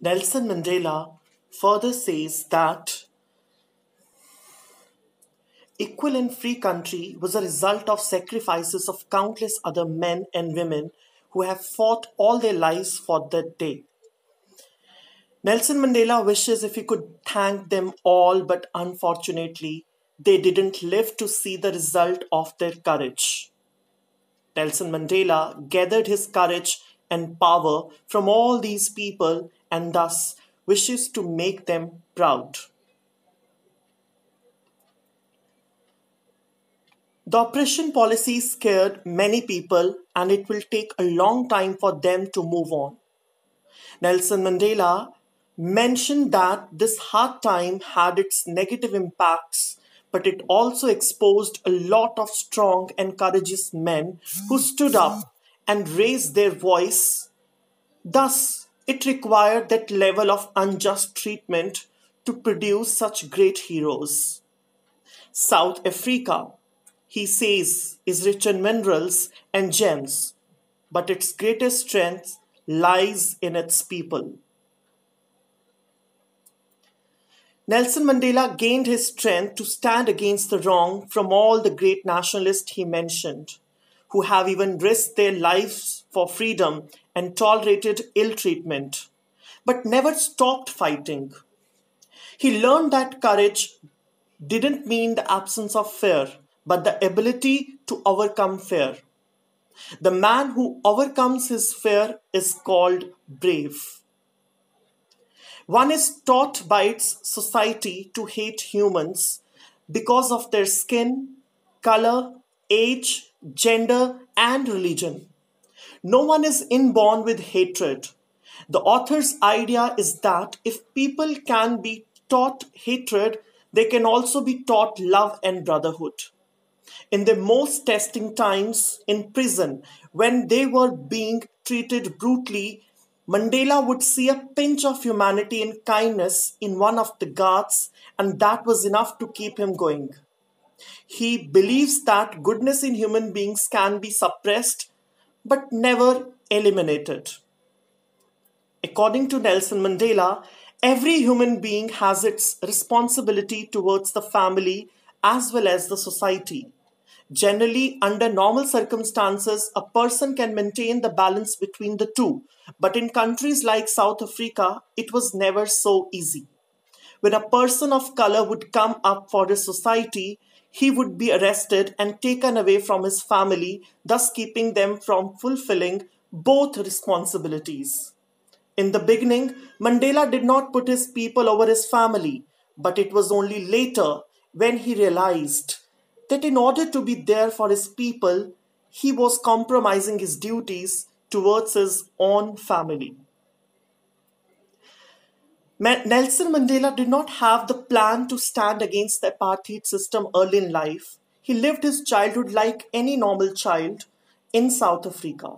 Nelson Mandela further says that equal and free country was a result of sacrifices of countless other men and women who have fought all their lives for that day. Nelson Mandela wishes if he could thank them all, but unfortunately, they didn't live to see the result of their courage. Nelson Mandela gathered his courage and power from all these people and thus wishes to make them proud. The oppression policy scared many people and it will take a long time for them to move on. Nelson Mandela mentioned that this hard time had its negative impacts, but it also exposed a lot of strong and courageous men who stood up and raised their voice. Thus, it required that level of unjust treatment to produce such great heroes. South Africa, he says, is rich in minerals and gems, but its greatest strength lies in its people. Nelson Mandela gained his strength to stand against the wrong from all the great nationalists he mentioned, who have even risked their lives for freedom and tolerated ill treatment, but never stopped fighting. He learned that courage didn't mean the absence of fear, but the ability to overcome fear. The man who overcomes his fear is called brave. One is taught by its society to hate humans because of their skin, color, age, gender, and religion. No one is inborn with hatred. The author's idea is that if people can be taught hatred, they can also be taught love and brotherhood. In the most testing times in prison, when they were being treated brutally, Mandela would see a pinch of humanity and kindness in one of the guards, and that was enough to keep him going. He believes that goodness in human beings can be suppressed but never eliminated. According to Nelson Mandela, every human being has its responsibility towards the family as well as the society. Generally, under normal circumstances, a person can maintain the balance between the two. But in countries like South Africa, it was never so easy. When a person of color would come up for his society, he would be arrested and taken away from his family, thus keeping them from fulfilling both responsibilities. In the beginning, Mandela did not put his people over his family, but it was only later when he realized that in order to be there for his people, he was compromising his duties towards his own family. Nelson Mandela did not have the plan to stand against the apartheid system early in life. He lived his childhood like any normal child in South Africa.